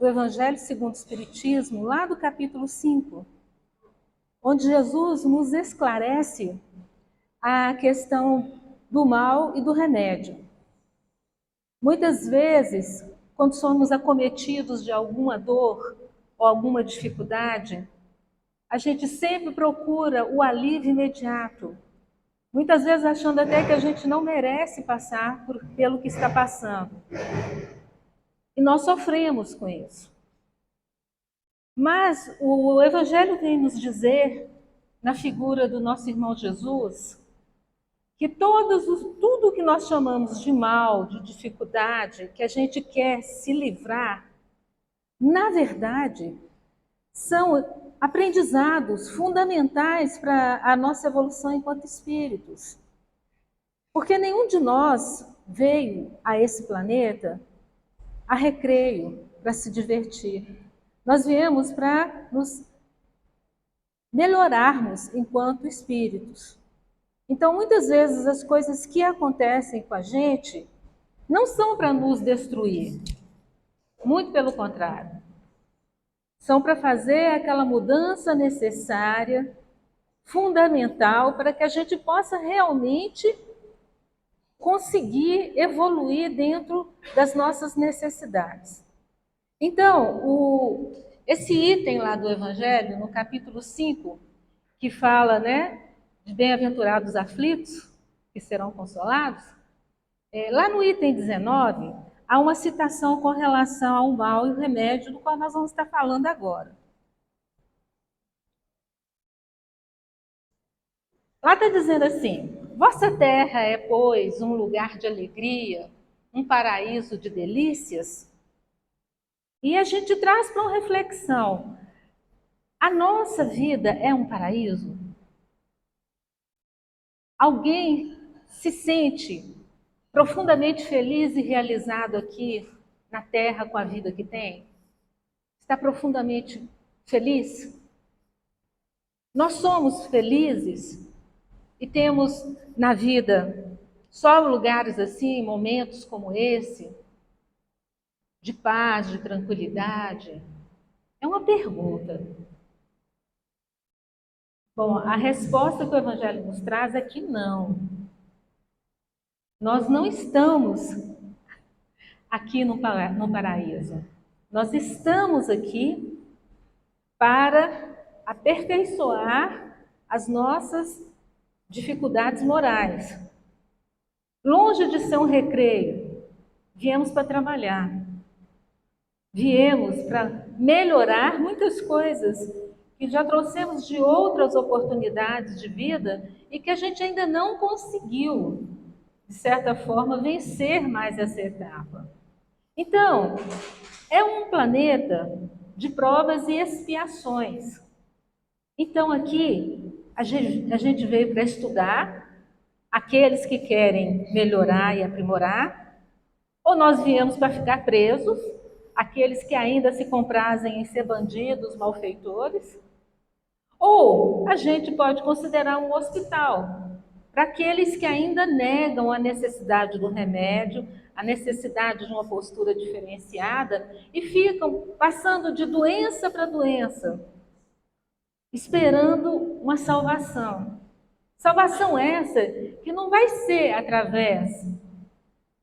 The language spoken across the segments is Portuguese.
do Evangelho segundo o Espiritismo, lá do capítulo 5, onde Jesus nos esclarece a questão do mal e do remédio. Muitas vezes, quando somos acometidos de alguma dor ou alguma dificuldade, a gente sempre procura o alívio imediato. Muitas vezes achando até que a gente não merece passar pelo que está passando. E nós sofremos com isso. Mas o Evangelho vem nos dizer, na figura do nosso irmão Jesus, que tudo que nós chamamos de mal, de dificuldade, que a gente quer se livrar, na verdade, são aprendizados fundamentais para a nossa evolução enquanto espíritos. Porque nenhum de nós veio a esse planeta a recreio, para se divertir. Nós viemos para nos melhorarmos enquanto espíritos. Então, muitas vezes, as coisas que acontecem com a gente não são para nos destruir. Muito pelo contrário. São para fazer aquela mudança necessária, fundamental, para que a gente possa realmente conseguir evoluir dentro das nossas necessidades. Então, esse item lá do Evangelho, no capítulo 5, que fala, de bem-aventurados aflitos, que serão consolados, lá no item 19, há uma citação com relação ao mal e o remédio, do qual nós vamos estar falando agora. Lá está dizendo assim: vossa terra é, pois, um lugar de alegria, um paraíso de delícias. E a gente traz para uma reflexão: a nossa vida é um paraíso? Alguém se sente profundamente feliz e realizado aqui na Terra com a vida que tem? Está profundamente feliz? Nós somos felizes e temos na vida só lugares assim, momentos como esse, de paz, de tranquilidade? É uma pergunta. Bom, a resposta que o Evangelho nos traz é que não. Nós não estamos aqui no paraíso. Nós estamos aqui para aperfeiçoar as nossas dificuldades morais. Longe de ser um recreio, viemos para trabalhar. Viemos para melhorar muitas coisas que já trouxemos de outras oportunidades de vida e que a gente ainda não conseguiu, de certa forma, vencer mais essa etapa. Então, é um planeta de provas e expiações. Então, aqui, a gente veio para estudar, aqueles que querem melhorar e aprimorar, ou nós viemos para ficar presos, aqueles que ainda se comprazem em ser bandidos, malfeitores, ou a gente pode considerar um hospital, para aqueles que ainda negam a necessidade do remédio, a necessidade de uma postura diferenciada e ficam passando de doença para doença, esperando uma salvação. Salvação essa que não vai ser através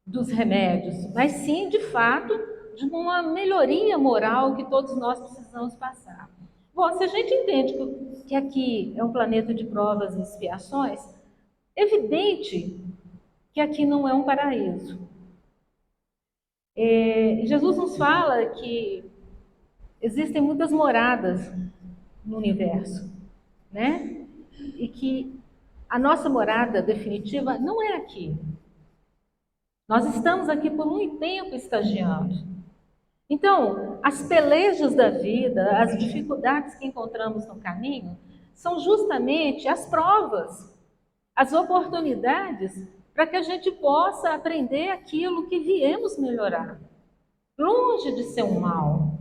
dos remédios, mas sim, de fato, de uma melhoria moral que todos nós precisamos passar. Bom, se a gente entende que aqui é um planeta de provas e expiações, é evidente que aqui não é um paraíso. Jesus nos fala que existem muitas moradas no universo, né? E que a nossa morada definitiva não é aqui. Nós estamos aqui por um tempo estagiando. Então, as pelejas da vida, as dificuldades que encontramos no caminho, são justamente as provas, as oportunidades para que a gente possa aprender aquilo que viemos melhorar. Longe de ser um mal.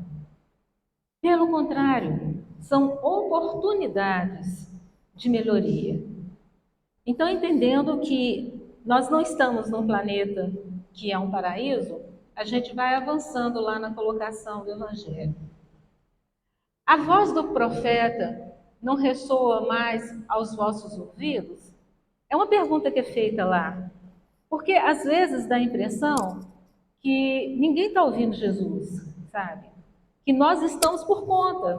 Pelo contrário, são oportunidades de melhoria. Então, entendendo que nós não estamos num planeta que é um paraíso, A gente vai avançando lá na colocação do Evangelho. A voz do profeta não ressoa mais aos vossos ouvidos? É uma pergunta que é feita lá. Porque às vezes dá a impressão que ninguém está ouvindo Jesus, sabe? Que nós estamos por conta.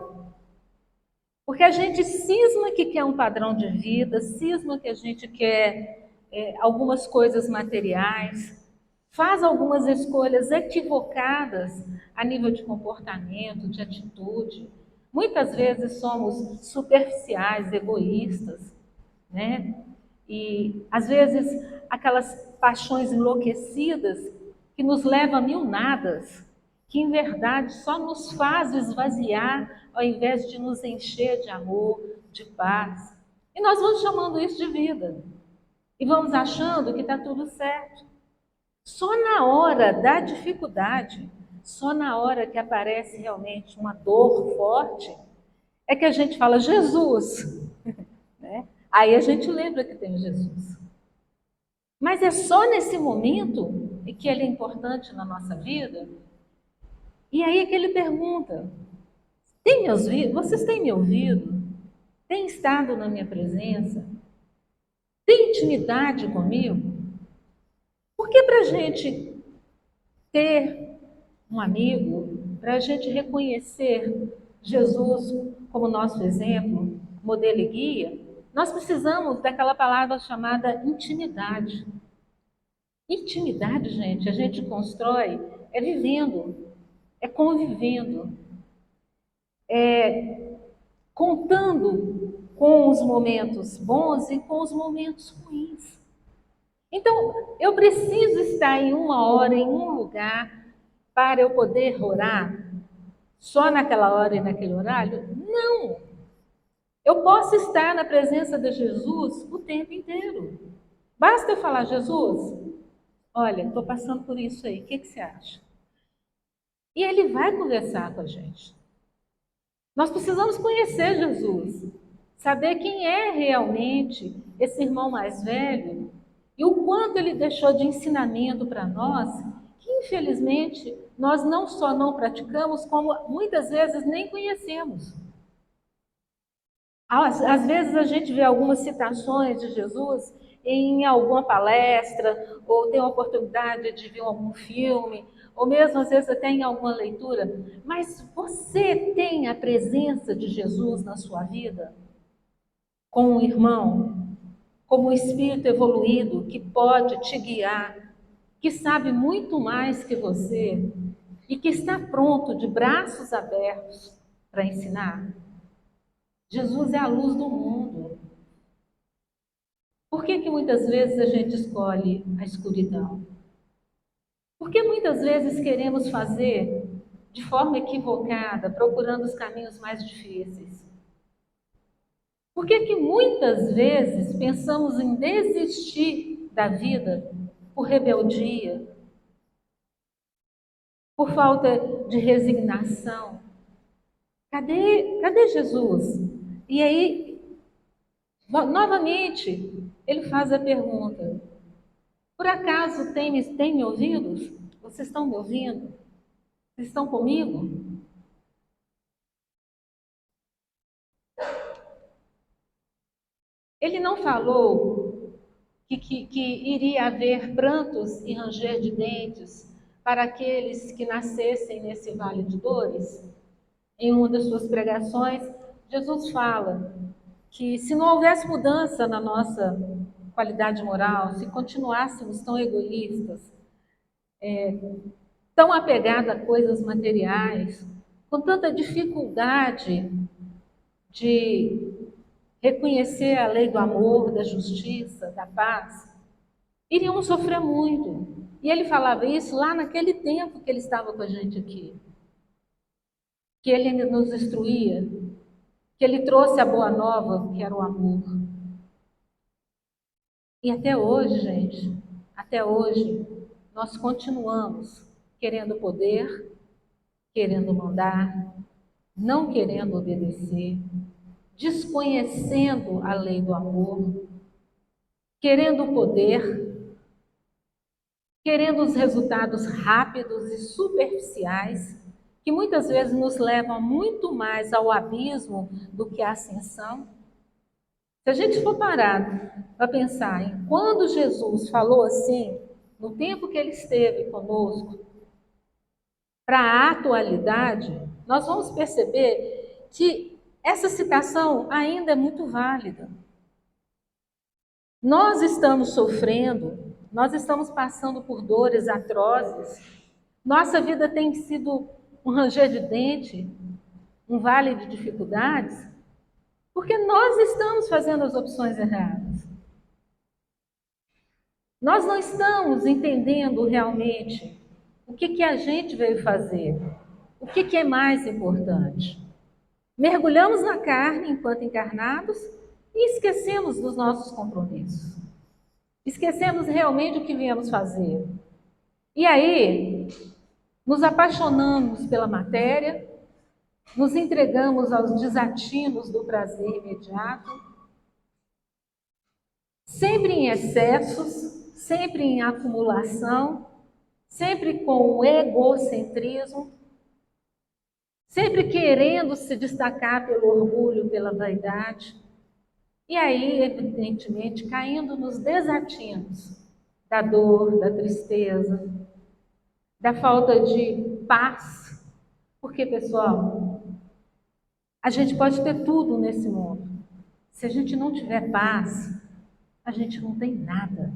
Porque a gente cisma que quer um padrão de vida, cisma que a gente quer algumas coisas materiais, faz algumas escolhas equivocadas a nível de comportamento, de atitude. Muitas vezes somos superficiais, egoístas, né? E às vezes aquelas paixões enlouquecidas que nos levam a mil nadas, que em verdade só nos faz esvaziar ao invés de nos encher de amor, de paz. E nós vamos chamando isso de vida. E vamos achando que está tudo certo. Só na hora da dificuldade, só na hora que aparece realmente uma dor forte, é que a gente fala, Jesus, né? Aí a gente lembra que tem Jesus. Mas é só nesse momento que ele é importante na nossa vida. E aí é que ele pergunta: vocês têm me ouvido? Têm estado na minha presença? Têm intimidade comigo? Porque para a gente ter um amigo, para a gente reconhecer Jesus como nosso exemplo, modelo e guia, nós precisamos daquela palavra chamada intimidade. Intimidade, gente, a gente constrói vivendo, convivendo, contando com os momentos bons e com os momentos ruins. Então, eu preciso estar em uma hora, em um lugar, para eu poder orar só naquela hora e naquele horário? Não! Eu posso estar na presença de Jesus o tempo inteiro. Basta eu falar, Jesus, olha, estou passando por isso aí, o que você acha? E ele vai conversar com a gente. Nós precisamos conhecer Jesus, saber quem é realmente esse irmão mais velho e o quanto ele deixou de ensinamento para nós, que infelizmente nós não só não praticamos, como muitas vezes nem conhecemos. Às vezes a gente vê algumas citações de Jesus em alguma palestra, ou tem a oportunidade de ver algum filme, ou mesmo às vezes até em alguma leitura, mas você tem a presença de Jesus na sua vida? Com um irmão, como um espírito evoluído que pode te guiar, que sabe muito mais que você e que está pronto, de braços abertos, para ensinar? Jesus é a luz do mundo. Por que muitas vezes a gente escolhe a escuridão? Porque muitas vezes queremos fazer de forma equivocada, procurando os caminhos mais difíceis? Por que muitas vezes pensamos em desistir da vida por rebeldia, por falta de resignação? Cadê Jesus? E aí, novamente, ele faz a pergunta: por acaso tem me ouvidos? Vocês estão me ouvindo? Vocês estão comigo? Ele não falou que iria haver prantos e ranger de dentes para aqueles que nascessem nesse vale de dores? Em uma das suas pregações, Jesus fala que se não houvesse mudança na nossa qualidade moral, se continuássemos tão egoístas, tão apegados a coisas materiais, com tanta dificuldade de reconhecer a lei do amor, da justiça, da paz, iriam sofrer muito. E ele falava isso lá naquele tempo que ele estava com a gente aqui. Que ele nos instruía, que ele trouxe a boa nova, que era o amor. E até hoje, gente, até hoje, nós continuamos querendo poder, querendo mandar, não querendo obedecer, desconhecendo a lei do amor, querendo poder, querendo os resultados rápidos e superficiais, que muitas vezes nos levam muito mais ao abismo do que à ascensão. Se a gente for parar para pensar em quando Jesus falou assim, no tempo que ele esteve conosco, para a atualidade, nós vamos perceber que essa citação ainda é muito válida. Nós estamos sofrendo, nós estamos passando por dores atrozes, nossa vida tem sido um ranger de dente, um vale de dificuldades, porque nós estamos fazendo as opções erradas. Nós não estamos entendendo realmente o que a gente veio fazer, o que é mais importante. Mergulhamos na carne enquanto encarnados e esquecemos dos nossos compromissos. Esquecemos realmente o que viemos fazer. E aí, nos apaixonamos pela matéria, nos entregamos aos desatinos do prazer imediato, sempre em excessos, sempre em acumulação, sempre com o egocentrismo, sempre querendo se destacar pelo orgulho, pela vaidade. E aí, evidentemente, caindo nos desatinos da dor, da tristeza, da falta de paz. Porque, pessoal, a gente pode ter tudo nesse mundo. Se a gente não tiver paz, a gente não tem nada.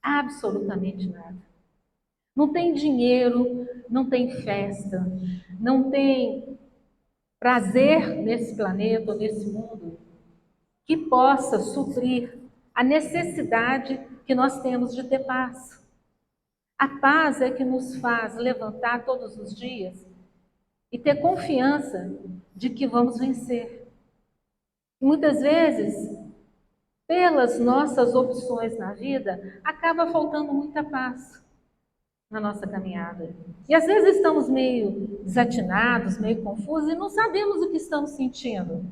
Absolutamente nada. Não tem dinheiro, não tem festa, não tem prazer nesse planeta, nesse mundo, que possa suprir a necessidade que nós temos de ter paz. A paz é que nos faz levantar todos os dias e ter confiança de que vamos vencer. E muitas vezes, pelas nossas opções na vida, acaba faltando muita paz na nossa caminhada. E às vezes estamos meio desatinados, meio confusos e não sabemos o que estamos sentindo.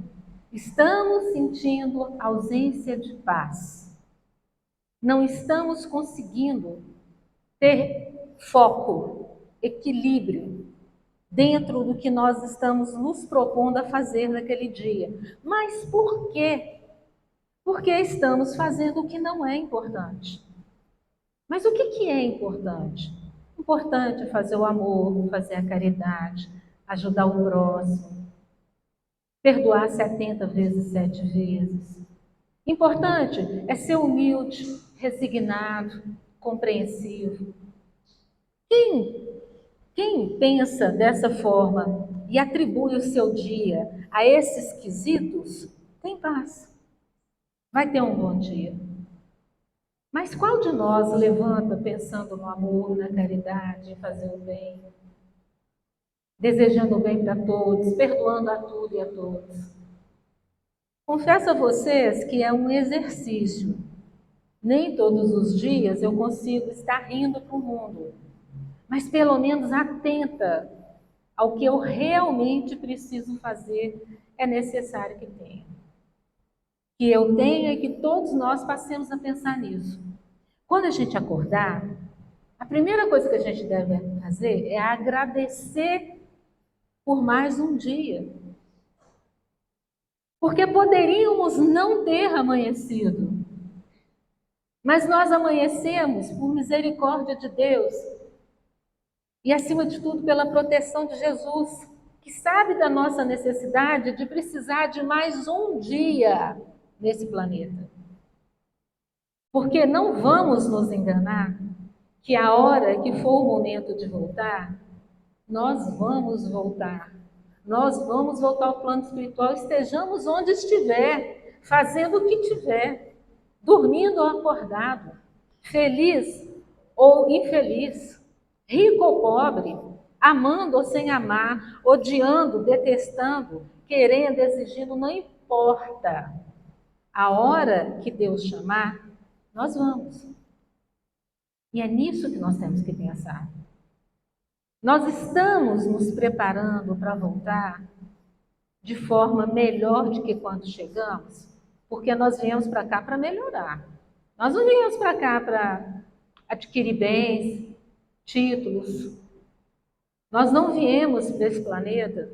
Estamos sentindo ausência de paz. Não estamos conseguindo ter foco, equilíbrio dentro do que nós estamos nos propondo a fazer naquele dia. Mas por quê? Porque estamos fazendo o que não é importante. Mas o que é importante? Importante é fazer o amor, fazer a caridade, ajudar o próximo, perdoar 70 vezes, 7 vezes. Importante é ser humilde, resignado, compreensivo. Quem pensa dessa forma e atribui o seu dia a esses quesitos, tem paz. Vai ter um bom dia. Mas qual de nós levanta pensando no amor, na caridade, em fazer o bem, desejando o bem para todos, perdoando a tudo e a todos? Confesso a vocês que é um exercício. Nem todos os dias eu consigo estar rindo para o mundo, mas pelo menos atenta ao que eu realmente preciso fazer, é necessário que tenha. Que eu tenha e que todos nós passemos a pensar nisso. Quando a gente acordar, a primeira coisa que a gente deve fazer é agradecer por mais um dia. Porque poderíamos não ter amanhecido, mas nós amanhecemos por misericórdia de Deus e, acima de tudo, pela proteção de Jesus, que sabe da nossa necessidade de precisar de mais um dia nesse planeta. Porque não vamos nos enganar que a hora que for o momento de voltar, nós vamos voltar. Nós vamos voltar ao plano espiritual, estejamos onde estiver, fazendo o que tiver, dormindo ou acordado, feliz ou infeliz, rico ou pobre, amando ou sem amar, odiando, detestando, querendo, exigindo, não importa. A hora que Deus chamar, nós vamos. E é nisso que nós temos que pensar. Nós estamos nos preparando para voltar de forma melhor do que quando chegamos, porque nós viemos para cá para melhorar. Nós não viemos para cá para adquirir bens, títulos. Nós não viemos para esse planeta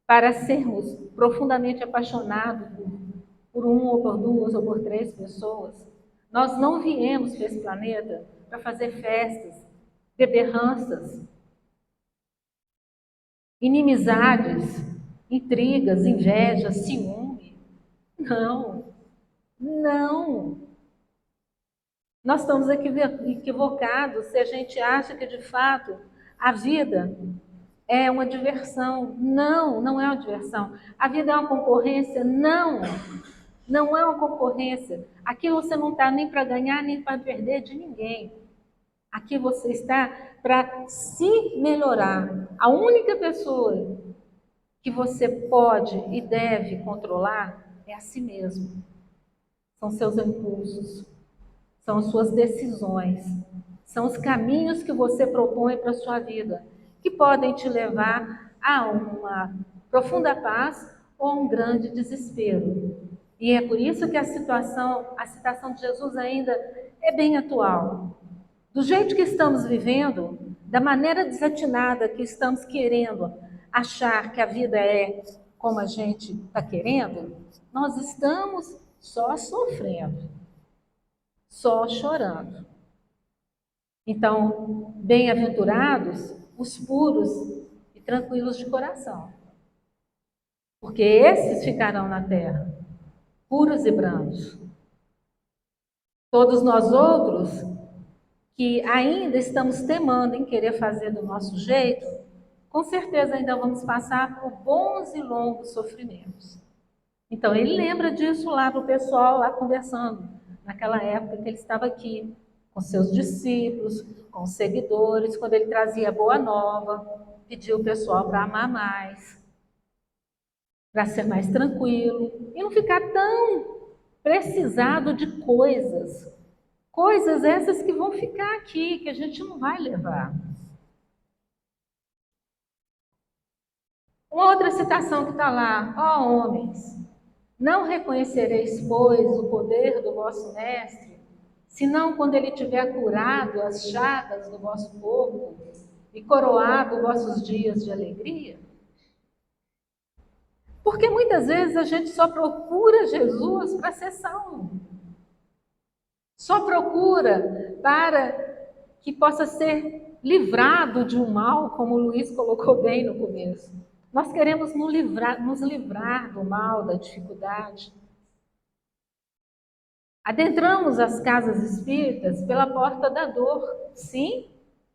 para sermos profundamente apaixonados por uma ou por duas ou por três pessoas. Nós não viemos para esse planeta para fazer festas, beberranças, inimizades, intrigas, inveja, ciúme. Não, não. Nós estamos equivocados se a gente acha que, de fato, a vida é uma diversão. Não, não é uma diversão. A vida é uma concorrência? Não, não é uma concorrência. Aqui você não está nem para ganhar, nem para perder de ninguém. Aqui você está para se melhorar. A única pessoa que você pode e deve controlar é a si mesmo. São seus impulsos, são as suas decisões, são os caminhos que você propõe para a sua vida, que podem te levar a uma profunda paz ou a um grande desespero. E é por isso que a citação de Jesus ainda é bem atual. Do jeito que estamos vivendo, da maneira desatinada que estamos querendo achar que a vida é como a gente está querendo, nós estamos só sofrendo, só chorando. Então, bem-aventurados os puros e tranquilos de coração, porque esses ficarão na terra, puros e brandos. Todos nós outros que ainda estamos temando em querer fazer do nosso jeito, com certeza ainda vamos passar por bons e longos sofrimentos. Então, ele lembra disso lá para o pessoal, lá conversando, naquela época que ele estava aqui, com seus discípulos, com os seguidores, quando ele trazia a boa nova, pediu o pessoal para amar mais, para ser mais tranquilo, e não ficar tão precisado de coisas. Coisas essas que vão ficar aqui, que a gente não vai levar. Uma outra citação que está lá: ó homens, não reconhecereis, pois, o poder do vosso mestre, senão quando ele tiver curado as chagas do vosso corpo e coroado vossos dias de alegria? Porque muitas vezes a gente só procura Jesus para ser salvo. Só procura para que possa ser livrado de um mal, como o Luiz colocou bem no começo. Nós queremos nos livrar do mal, da dificuldade. Adentramos as casas espíritas pela porta da dor, sim,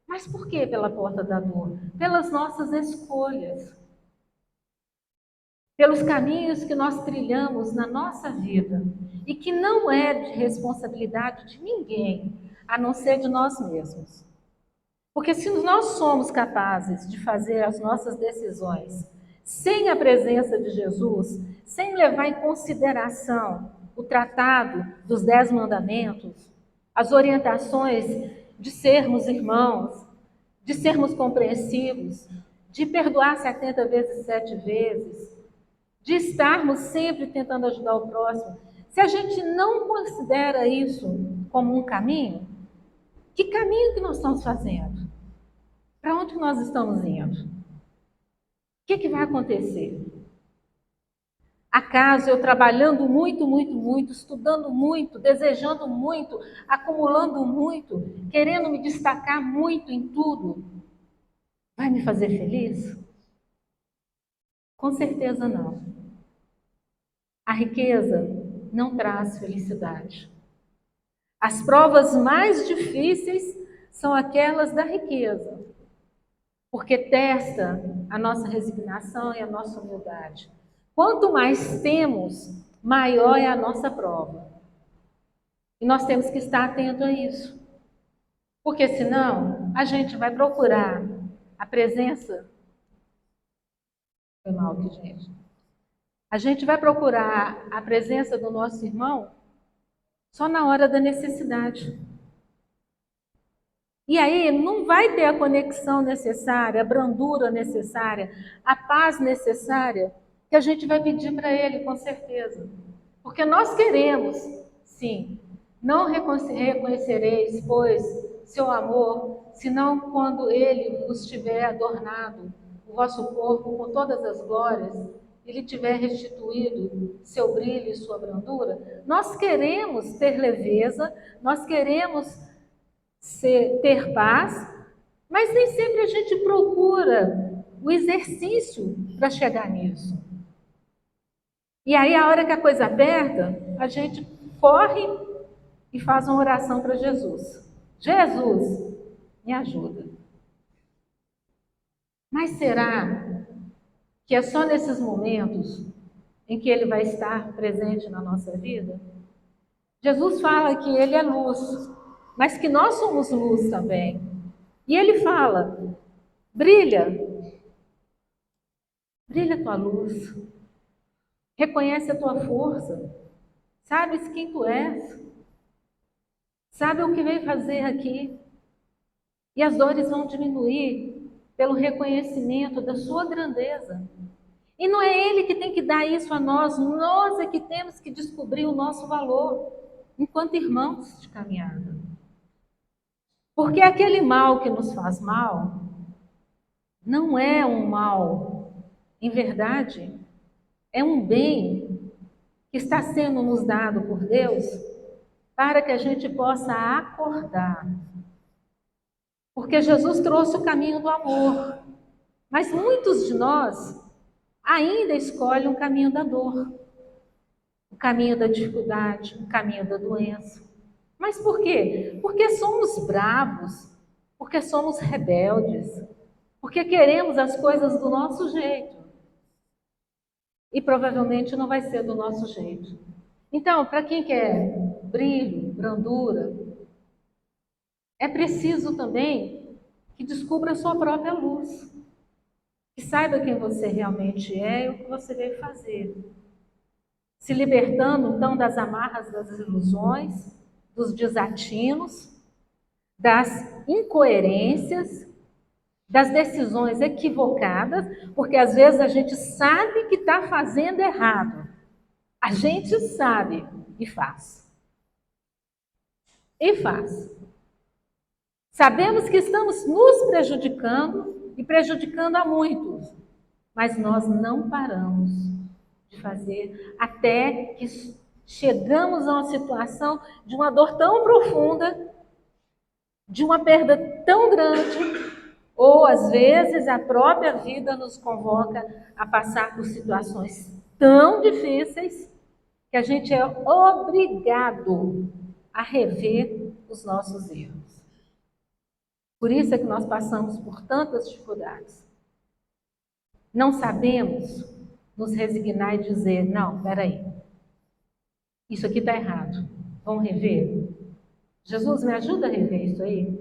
mas por que pela porta da dor? Pelas nossas escolhas, pelos caminhos que nós trilhamos na nossa vida e que não é de responsabilidade de ninguém, a não ser de nós mesmos. Porque se nós somos capazes de fazer as nossas decisões sem a presença de Jesus, sem levar em consideração o tratado dos 10 mandamentos, as orientações de sermos irmãos, de sermos compreensivos, de perdoar 70 vezes 7 vezes, de estarmos sempre tentando ajudar o próximo, se a gente não considera isso como um caminho, que caminho que nós estamos fazendo? Para onde nós estamos indo? O que vai acontecer? Acaso eu trabalhando muito, muito, muito, estudando muito, desejando muito, acumulando muito, querendo me destacar muito em tudo, vai me fazer feliz? Com certeza não. A riqueza não traz felicidade. As provas mais difíceis são aquelas da riqueza, porque testa a nossa resignação e a nossa humildade. Quanto mais temos, maior é a nossa prova. E nós temos que estar atento a isso. Porque senão, a gente vai procurar a presença... Foi mal aqui, gente. A gente vai procurar a presença do nosso irmão só na hora da necessidade. E aí não vai ter a conexão necessária, a brandura necessária, a paz necessária que a gente vai pedir para ele, com certeza. Porque nós queremos, sim, não reconhecereis, pois, seu amor, senão quando ele vos tiver adornado o vosso corpo com todas as glórias, ele tiver restituído seu brilho e sua brandura? Nós queremos ter leveza, nós queremos ter paz, mas nem sempre a gente procura o exercício para chegar nisso. E aí, a hora que a coisa aperta, a gente corre e faz uma oração para Jesus. Jesus, me ajuda. Mas será que é só nesses momentos em que Ele vai estar presente na nossa vida? Jesus fala que Ele é luz, mas que nós somos luz também. E Ele fala, brilha, brilha a tua luz, reconhece a tua força, sabes quem tu és, sabe o que veio fazer aqui. E as dores vão diminuir pelo reconhecimento da sua grandeza. E não é Ele que tem que dar isso a nós é que temos que descobrir o nosso valor enquanto irmãos de caminhada. Porque aquele mal que nos faz mal não é um mal, em verdade, é um bem que está sendo nos dado por Deus para que a gente possa acordar. Porque Jesus trouxe o caminho do amor, mas muitos de nós ainda escolhem o caminho da dor, o caminho da dificuldade, o caminho da doença. Mas por quê? Porque somos bravos, porque somos rebeldes, porque queremos as coisas do nosso jeito. E provavelmente não vai ser do nosso jeito. Então, para quem quer brilho, brandura, é preciso também que descubra a sua própria luz. Que saiba quem você realmente é e o que você veio fazer. Se libertando, então, das amarras das ilusões, dos desatinos, das incoerências, das decisões equivocadas, porque às vezes a gente sabe que está fazendo errado. A gente sabe e faz. E faz. Sabemos que estamos nos prejudicando e prejudicando a muitos, mas nós não paramos de fazer até que chegamos a uma situação de uma dor tão profunda, de uma perda tão grande, ou às vezes a própria vida nos convoca a passar por situações tão difíceis que a gente é obrigado a rever os nossos erros. Por isso é que nós passamos por tantas dificuldades. Não sabemos nos resignar e dizer, não, peraí, isso aqui está errado, vamos rever? Jesus, me ajuda a rever isso aí?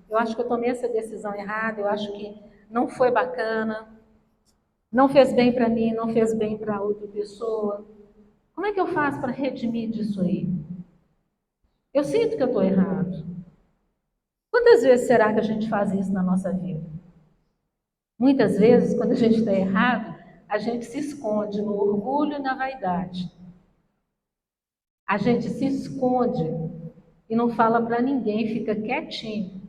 Eu acho que eu tomei essa decisão errada, eu acho que não foi bacana, não fez bem para mim, não fez bem para outra pessoa. Como é que eu faço para redimir disso aí? Eu sinto que eu estou errado. Quantas vezes será que a gente faz isso na nossa vida? Muitas vezes, quando a gente está errado, a gente se esconde no orgulho e na vaidade. A gente se esconde e não fala para ninguém, fica quietinho.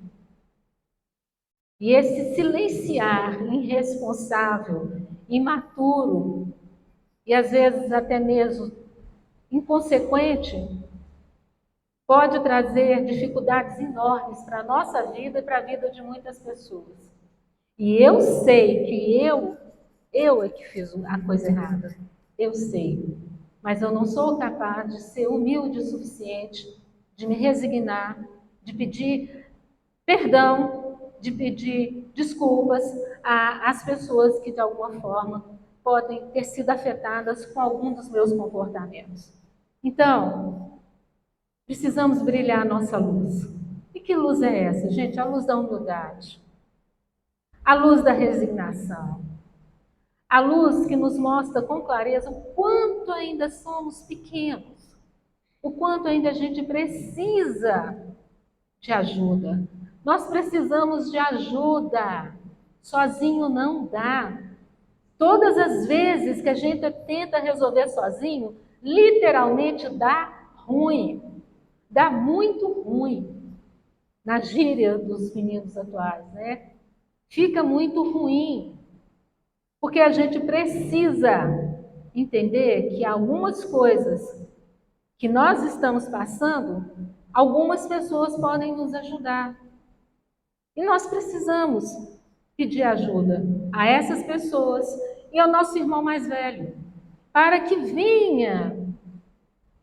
E esse silenciar irresponsável, imaturo e às vezes até mesmo inconsequente, pode trazer dificuldades enormes para a nossa vida e para a vida de muitas pessoas. E eu sei que eu é que fiz a coisa errada. Eu sei. Mas eu não sou capaz de ser humilde o suficiente, de me resignar, de pedir perdão, de pedir desculpas às pessoas que de alguma forma podem ter sido afetadas com algum dos meus comportamentos. Então, precisamos brilhar a nossa luz. E que luz é essa, gente? A luz da humildade. A luz da resignação. A luz que nos mostra com clareza o quanto ainda somos pequenos. O quanto ainda a gente precisa de ajuda. Nós precisamos de ajuda. Sozinho não dá. Todas as vezes que a gente tenta resolver sozinho, literalmente dá ruim. Dá muito ruim. na gíria dos meninos atuais, né? Fica muito ruim, porque a gente precisa entender que algumas coisas que nós estamos passando, algumas pessoas podem nos ajudar. E nós precisamos pedir ajuda a essas pessoas e ao nosso irmão mais velho, para que venha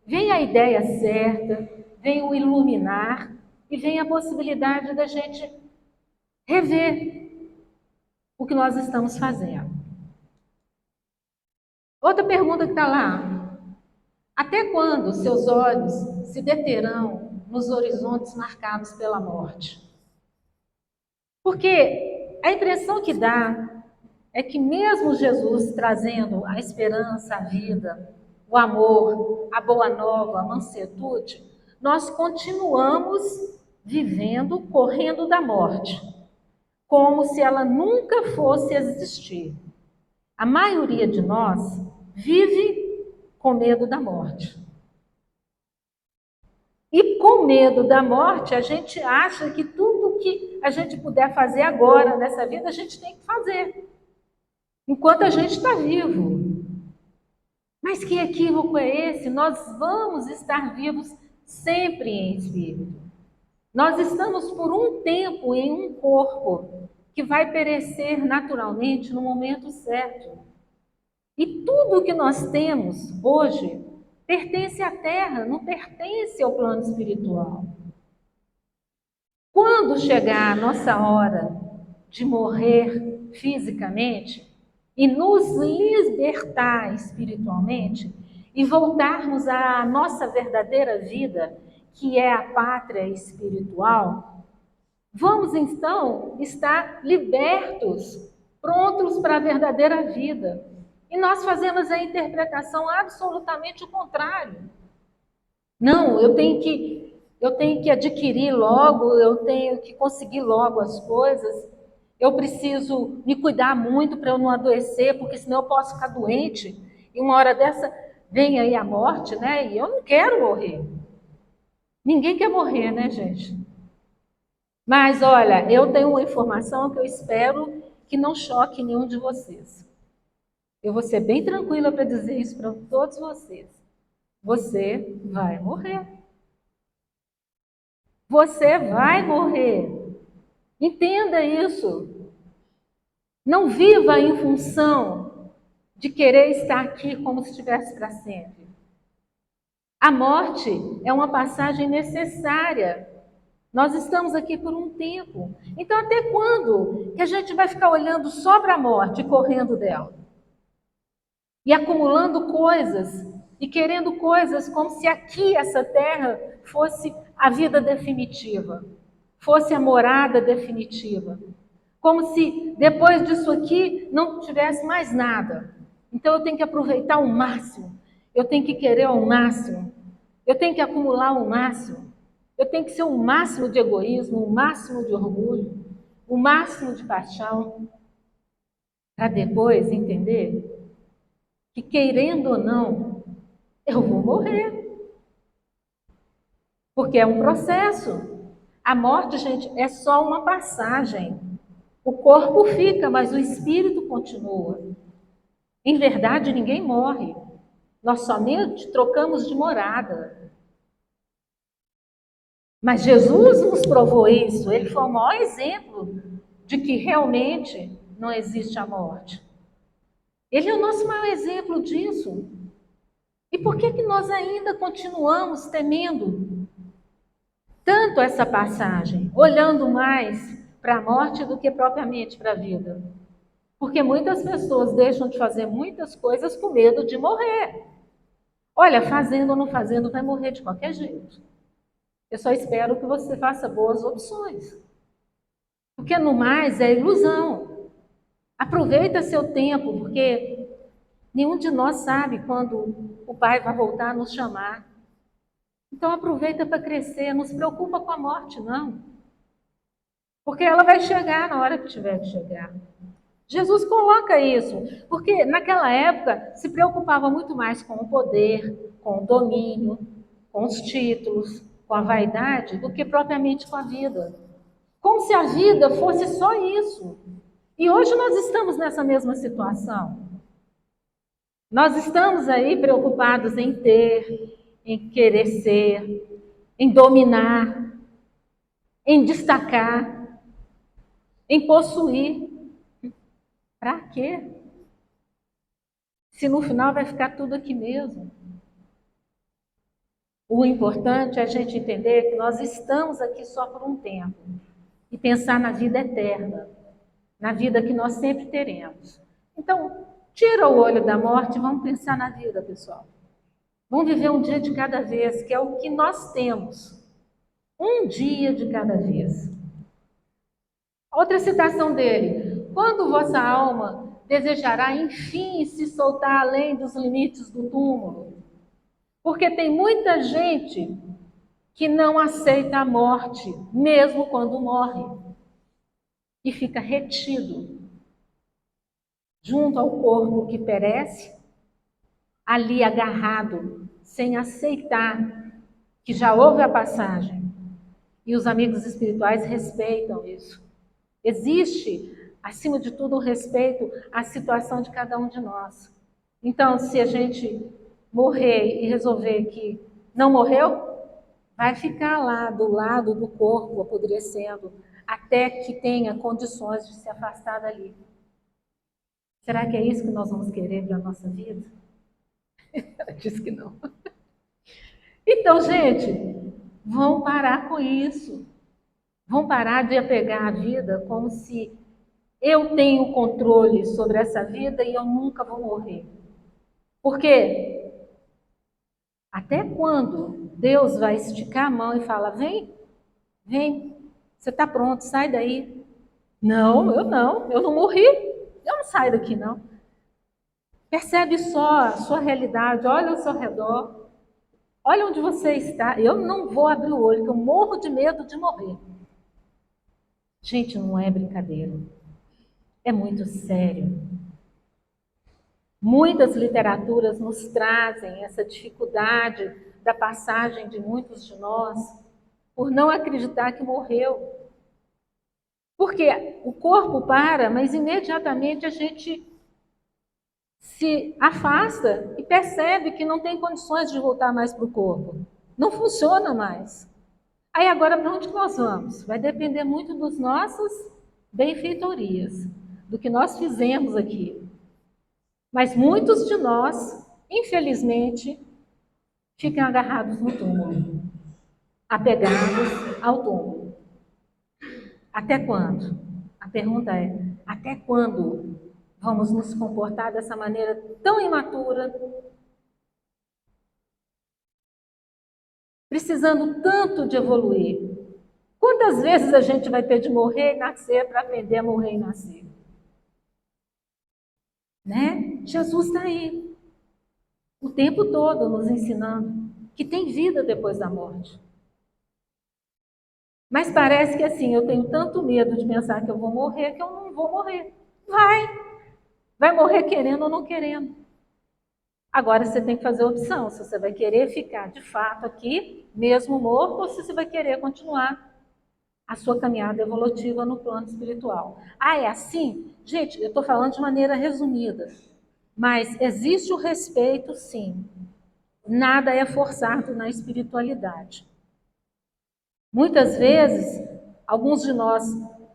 a ideia certa, venha o iluminar e venha a possibilidade da gente rever o que nós estamos fazendo. Outra pergunta que está lá. Até quando seus olhos se deterão nos horizontes marcados pela morte? Porque a impressão que dá é que mesmo Jesus trazendo a esperança, a vida, o amor, a boa nova, a mansuetude, nós continuamos vivendo, correndo da morte, como se ela nunca fosse existir. A maioria de nós vive com medo da morte. E com medo da morte, a gente acha que tudo que a gente puder fazer agora nessa vida, a gente tem que fazer, enquanto a gente está vivo. Mas que equívoco é esse? Nós vamos estar vivos sempre em espírito. Nós estamos por um tempo em um corpo que vai perecer naturalmente no momento certo. E tudo que nós temos hoje pertence à terra, não pertence ao plano espiritual. Quando chegar a nossa hora de morrer fisicamente e nos libertar espiritualmente e voltarmos à nossa verdadeira vida, que é a pátria espiritual, vamos então estar libertos, prontos para a verdadeira vida. E nós fazemos a interpretação absolutamente o contrário. Não, eu tenho que adquirir logo, eu tenho que conseguir logo as coisas, eu preciso me cuidar muito para eu não adoecer, porque senão eu posso ficar doente, e uma hora dessa vem aí a morte, né? E eu não quero morrer. Ninguém quer morrer, né, gente? Mas olha, eu tenho uma informação que eu espero que não choque nenhum de vocês. Eu vou ser bem tranquila para dizer isso para todos vocês. Você vai morrer. Você vai morrer. Entenda isso. Não viva em função de querer estar aqui como se estivesse para sempre. A morte é uma passagem necessária. Nós estamos aqui por um tempo. Então, até quando que a gente vai ficar olhando só para a morte e correndo dela? E acumulando coisas e querendo coisas como se aqui essa terra fosse a vida definitiva, fosse a morada definitiva. Como se depois disso aqui não tivesse mais nada. Então eu tenho que aproveitar o máximo, eu tenho que querer ao máximo, eu tenho que acumular o máximo, eu tenho que ser o máximo de egoísmo, o máximo de orgulho, o máximo de paixão, para depois entender que, querendo ou não, eu vou morrer. Porque é um processo. A morte, gente, é só uma passagem. O corpo fica, mas o espírito continua. Em verdade, ninguém morre. Nós somente trocamos de morada. Mas Jesus nos provou isso. Ele foi o maior exemplo de que realmente não existe a morte. Ele é o nosso maior exemplo disso. E por que nós ainda continuamos temendo tanto essa passagem, olhando mais para a morte do que propriamente para a vida? Porque muitas pessoas deixam de fazer muitas coisas com medo de morrer. Olha, fazendo ou não fazendo, vai morrer de qualquer jeito. Eu só espero que você faça boas opções. Porque no mais é ilusão. Aproveita seu tempo, porque nenhum de nós sabe quando o Pai vai voltar a nos chamar. Então aproveita para crescer, não se preocupa com a morte, não. Porque ela vai chegar na hora que tiver que chegar. Jesus coloca isso, porque naquela época se preocupava muito mais com o poder, com o domínio, com os títulos, com a vaidade do que propriamente com a vida. Como se a vida fosse só isso. E hoje nós estamos nessa mesma situação. Nós estamos aí preocupados em ter, em querer ser, em dominar, em destacar, em possuir. Para quê? Se no final vai ficar tudo aqui mesmo. O importante é a gente entender que nós estamos aqui só por um tempo e pensar na vida eterna, na vida que nós sempre teremos. Então, tira o olho da morte e vamos pensar na vida, pessoal. Vamos viver um dia de cada vez, que é o que nós temos. Um dia de cada vez. Outra citação dele: quando vossa alma desejará, enfim, se soltar além dos limites do túmulo? Porque tem muita gente que não aceita a morte, mesmo quando morre, e fica retido junto ao corpo que perece, ali agarrado, sem aceitar que já houve a passagem. E os amigos espirituais respeitam isso. Existe, acima de tudo, o respeito à situação de cada um de nós. Então, se a gente morrer e resolver que não morreu, vai ficar lá do lado do corpo, apodrecendo, até que tenha condições de se afastar dali. Será que é isso que nós vamos querer para a nossa vida? Ela disse que não. Então, gente, vão parar com isso. Vão parar de apegar a vida como se eu tenho controle sobre essa vida e eu nunca vou morrer. Porque até quando Deus vai esticar a mão e fala: vem, vem, você está pronto, sai daí. Não, eu não morri, eu não saio daqui não. Percebe só a sua realidade, olha ao seu redor, olha onde você está. Eu não vou abrir o olho, porque eu morro de medo de morrer. Gente, não é brincadeira, é muito sério. Muitas literaturas nos trazem essa dificuldade da passagem de muitos de nós por não acreditar que morreu. Porque o corpo para, mas imediatamente a gente se afasta e percebe que não tem condições de voltar mais para o corpo. Não funciona mais. Aí agora para onde nós vamos? Vai depender muito das nossas benfeitorias, do que nós fizemos aqui. Mas muitos de nós, infelizmente, ficam agarrados no túmulo, apegados ao túmulo. Até quando? A pergunta é: até quando vamos nos comportar dessa maneira tão imatura, precisando tanto de evoluir? Quantas vezes a gente vai ter de morrer e nascer para aprender a morrer e nascer? Né? Jesus está aí, o tempo todo nos ensinando que tem vida depois da morte. Mas parece que assim, eu tenho tanto medo de pensar que eu vou morrer, que eu não vou morrer. Vai morrer querendo ou não querendo. Agora você tem que fazer a opção, se você vai querer ficar de fato aqui, mesmo morto, ou se você vai querer continuar a sua caminhada evolutiva no plano espiritual. Ah, é assim? Gente, eu estou falando de maneira resumida, mas existe o respeito, sim. Nada é forçado na espiritualidade. Muitas vezes, alguns de nós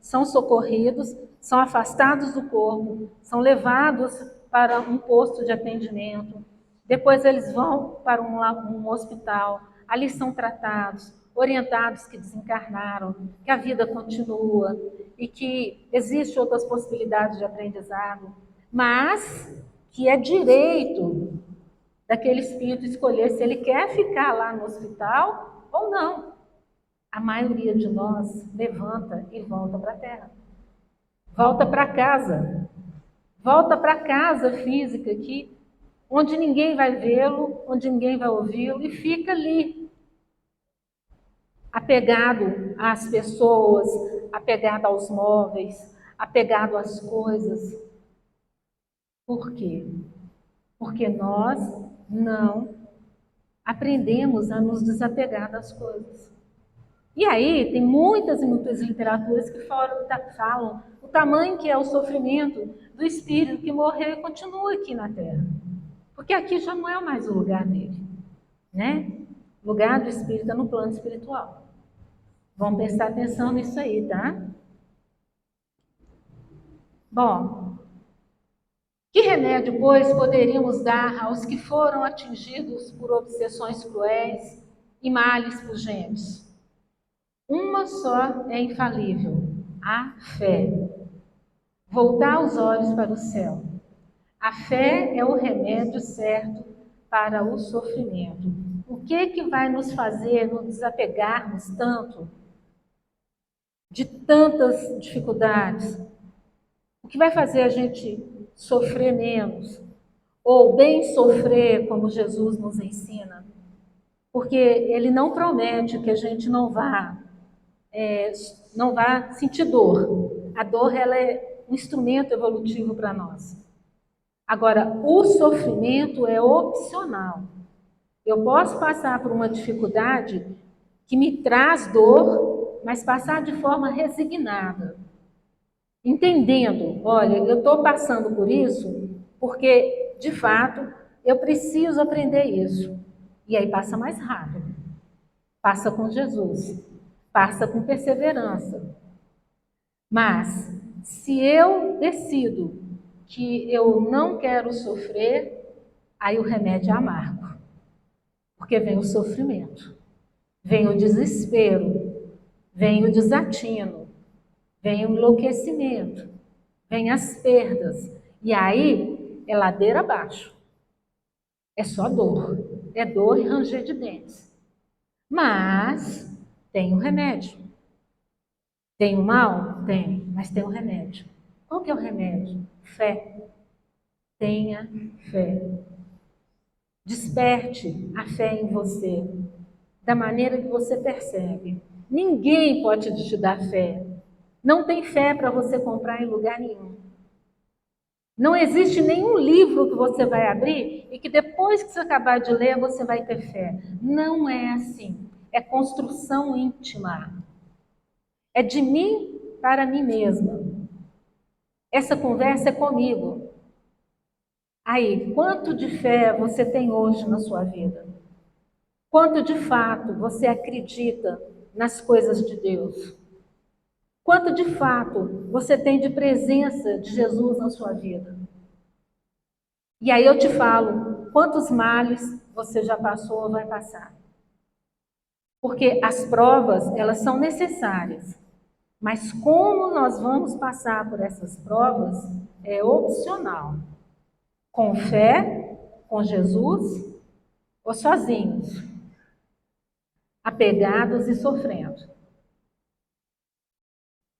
são socorridos, são afastados do corpo, são levados para um posto de atendimento, depois eles vão para um hospital, ali são tratados, orientados que desencarnaram, que a vida continua e que existem outras possibilidades de aprendizado, mas que é direito daquele espírito escolher se ele quer ficar lá no hospital ou não. A maioria de nós levanta e volta para a Terra. Volta para casa. Volta para a casa física aqui, onde ninguém vai vê-lo, onde ninguém vai ouvi-lo, e fica ali, apegado às pessoas, apegado aos móveis, apegado às coisas. Por quê? Porque nós não aprendemos a nos desapegar das coisas. E aí tem muitas e muitas literaturas que falam o tamanho que é o sofrimento do espírito que morreu e continua aqui na Terra. Porque aqui já não é mais o lugar dele, né? O lugar do espírito é no plano espiritual. Vamos prestar atenção nisso aí, tá? Bom, que remédio, pois, poderíamos dar aos que foram atingidos por obsessões cruéis e males pungentes? Uma só é infalível: a fé. Voltar os olhos para o céu. A fé é o remédio certo para o sofrimento. O que vai nos fazer nos desapegarmos tanto de tantas dificuldades? O que vai fazer a gente sofrer menos? Ou bem sofrer, como Jesus nos ensina? Porque ele não promete que a gente não vá sentir dor. A dor, ela é um instrumento evolutivo para nós. Agora, o sofrimento é opcional. Eu posso passar por uma dificuldade que me traz dor, mas passar de forma resignada. Entendendo, olha, eu estou passando por isso porque, de fato, eu preciso aprender isso. E aí passa mais rápido. Passa com Jesus. Passa com perseverança. Mas, se eu decido que eu não quero sofrer, aí o remédio é amargo. Porque vem o sofrimento, vem o desespero, vem o desatino, vem o enlouquecimento, vem as perdas. E aí é ladeira abaixo. É só dor. É dor e ranger de dentes. Mas tem um remédio. Tem o mal? Tem, mas tem um remédio. Qual que é o remédio? Fé. Tenha fé. Desperte a fé em você, da maneira que você percebe. Ninguém pode te dar fé. Não tem fé para você comprar em lugar nenhum. Não existe nenhum livro que você vai abrir e que depois que você acabar de ler, você vai ter fé. Não é assim. É construção íntima. É de mim para mim mesma. Essa conversa é comigo. Aí, quanto de fé você tem hoje na sua vida? Quanto de fato você acredita nas coisas de Deus? Quanto de fato você tem de presença de Jesus na sua vida? E aí eu te falo, quantos males você já passou ou vai passar? Porque as provas, elas são necessárias. Mas como nós vamos passar por essas provas é opcional. Com fé, com Jesus ou sozinhos, apegados e sofrendo.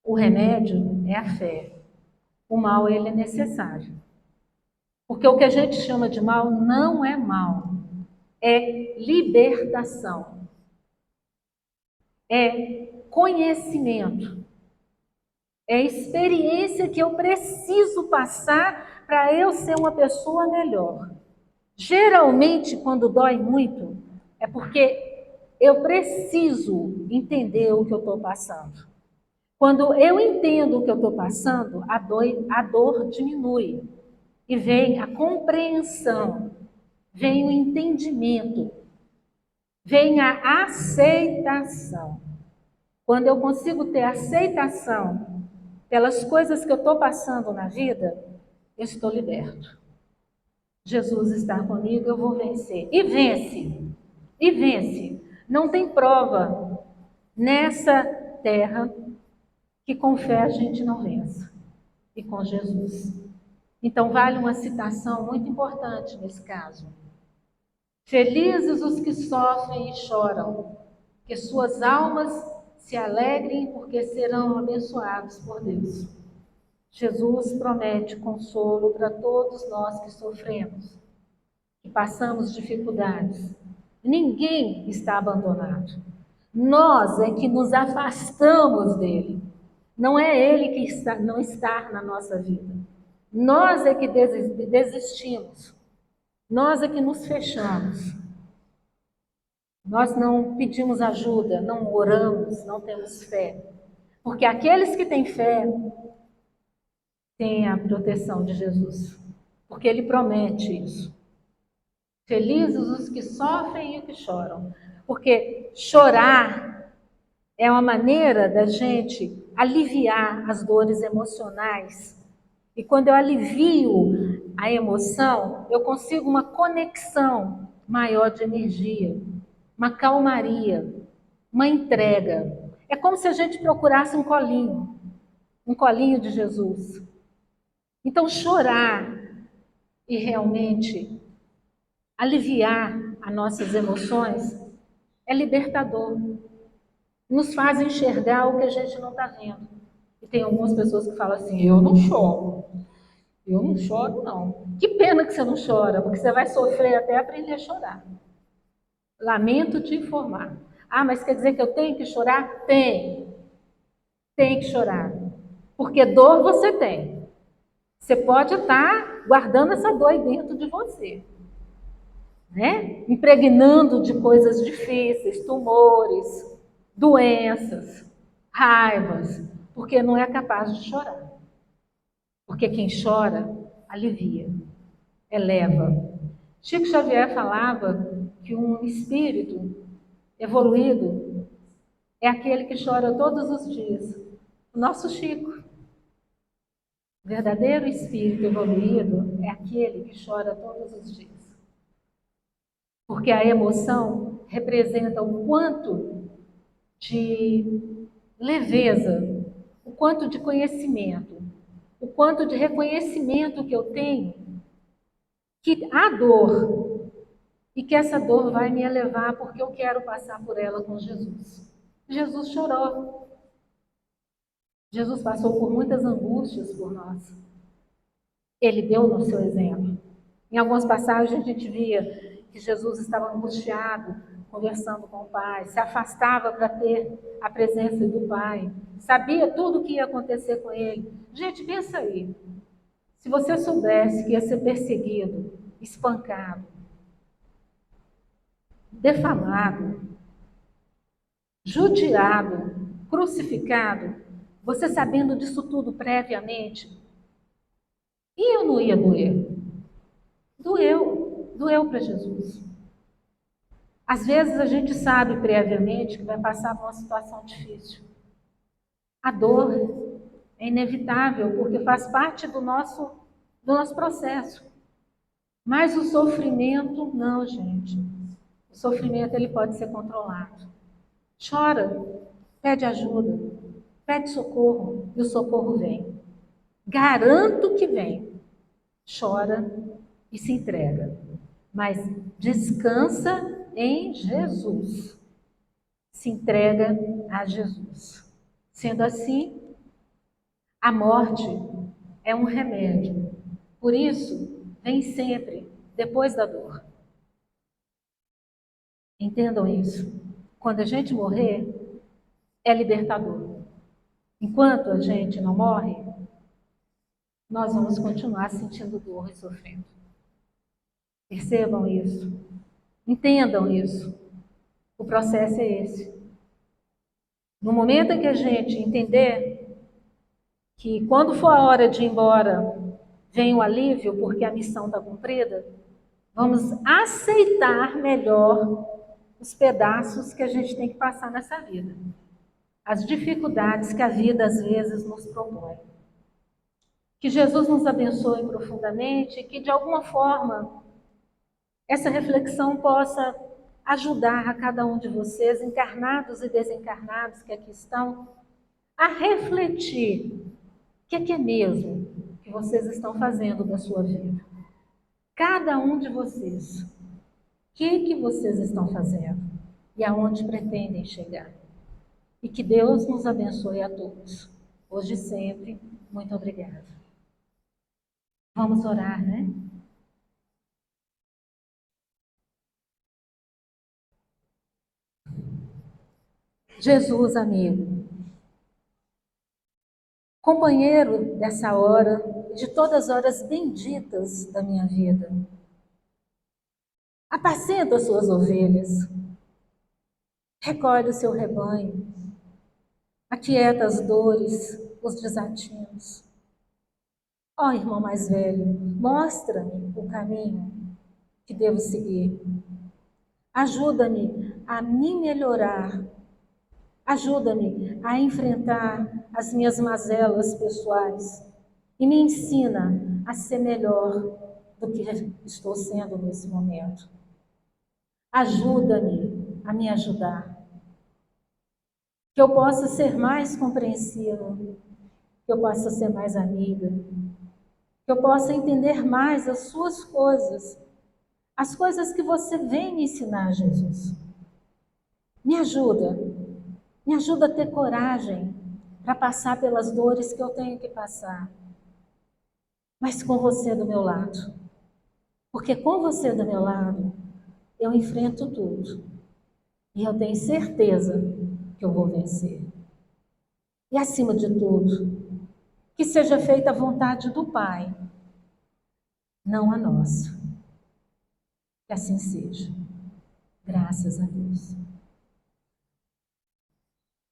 O remédio é a fé. O mal, ele é necessário. Porque o que a gente chama de mal não é mal, é libertação, é conhecimento, é experiência que eu preciso passar para eu ser uma pessoa melhor. Geralmente, quando dói muito, é porque eu preciso entender o que eu estou passando. Quando eu entendo o que eu estou passando, a dor diminui. E vem a compreensão, vem o entendimento, vem a aceitação. Quando eu consigo ter aceitação pelas coisas que eu estou passando na vida, eu estou liberto. Jesus está comigo, eu vou vencer. E vence. E vence. Não tem prova nessa terra que com fé a gente não vença. E com Jesus. Então vale uma citação muito importante nesse caso. Felizes os que sofrem e choram, que suas almas se alegrem porque serão abençoados por Deus. Jesus promete consolo para todos nós que sofremos, que passamos dificuldades. Ninguém está abandonado. Nós é que nos afastamos dele. Não é ele que não está na nossa vida. Nós é que desistimos. Nós é que nos fechamos. Nós não pedimos ajuda, não oramos, não temos fé. Porque aqueles que têm fé têm a proteção de Jesus. Porque ele promete isso. Felizes os que sofrem e os que choram. Porque chorar é uma maneira da gente aliviar as dores emocionais. E quando eu alivio a emoção, eu consigo uma conexão maior de energia, uma calmaria, uma entrega. É como se a gente procurasse um colinho de Jesus. Então, chorar e realmente aliviar as nossas emoções é libertador. Nos faz enxergar o que a gente não está vendo. E tem algumas pessoas que falam assim: eu não choro. Eu não choro, não. Que pena que você não chora, porque você vai sofrer até aprender a chorar. Lamento te informar. Ah, mas quer dizer que eu tenho que chorar? Tem. Tem que chorar. Porque dor você tem. Você pode estar guardando essa dor aí dentro de você, né? Impregnando de coisas difíceis, tumores, doenças, raivas, porque não é capaz de chorar. Porque quem chora, alivia, eleva. Chico Xavier falava que um espírito evoluído é aquele que chora todos os dias. O nosso Chico, o verdadeiro espírito evoluído, é aquele que chora todos os dias. Porque a emoção representa o quanto de leveza, o quanto de conhecimento, o quanto de reconhecimento que eu tenho, que há dor, e que essa dor vai me elevar porque eu quero passar por ela com Jesus. Jesus chorou. Jesus passou por muitas angústias por nós. Ele deu no seu exemplo. Em algumas passagens a gente via que Jesus estava angustiado, conversando com o Pai, se afastava para ter a presença do Pai, sabia tudo o que ia acontecer com ele. Gente, pensa aí. Se você soubesse que ia ser perseguido, espancado, defamado, judiado, crucificado, você sabendo disso tudo previamente, ia ou não ia doer? Doeu, doeu para Jesus. Às vezes a gente sabe previamente que vai passar por uma situação difícil. A dor é inevitável, porque faz parte do nosso processo. Mas o sofrimento, não, gente. O sofrimento ele pode ser controlado. Chora, pede ajuda, pede socorro, e o socorro vem. Garanto que vem. Chora e se entrega. Mas descansa em Jesus. Se entrega a Jesus. Sendo assim, a morte é um remédio. Por isso, vem sempre depois da dor. Entendam isso. Quando a gente morrer, é libertador. Enquanto a gente não morre, nós vamos continuar sentindo dor e sofrendo. Percebam isso. Entendam isso. O processo é esse. No momento em que a gente entender que quando for a hora de ir embora, vem o alívio porque a missão está cumprida, vamos aceitar melhor os pedaços que a gente tem que passar nessa vida. As dificuldades que a vida às vezes nos propõe. Que Jesus nos abençoe profundamente e que de alguma forma essa reflexão possa ajudar a cada um de vocês, encarnados e desencarnados que aqui estão, a refletir o que é mesmo que vocês estão fazendo da sua vida. Cada um de vocês, o que vocês estão fazendo e aonde pretendem chegar. E que Deus nos abençoe a todos, hoje e sempre. Muito obrigada. Vamos orar, né? Jesus, amigo, companheiro dessa hora e de todas as horas benditas da minha vida. Apacenta as suas ovelhas. recolhe o seu rebanho, aquieta as dores, os desatinos. Ó irmão mais velho, mostra-me o caminho que devo seguir. Ajuda-me a me melhorar. Ajuda-me a enfrentar as minhas mazelas pessoais e me ensina a ser melhor do que estou sendo nesse momento. Ajuda-me a me ajudar. Que eu possa ser mais compreensiva, que eu possa ser mais amiga, que eu possa entender mais as suas coisas, as coisas que você vem me ensinar, Jesus. Me ajuda a ter coragem para passar pelas dores que eu tenho que passar, mas com você do meu lado, porque com você do meu lado, eu enfrento tudo, e eu tenho certeza que eu vou vencer. E acima de tudo, que seja feita a vontade do Pai, não a nossa. Que assim seja. Graças a Deus.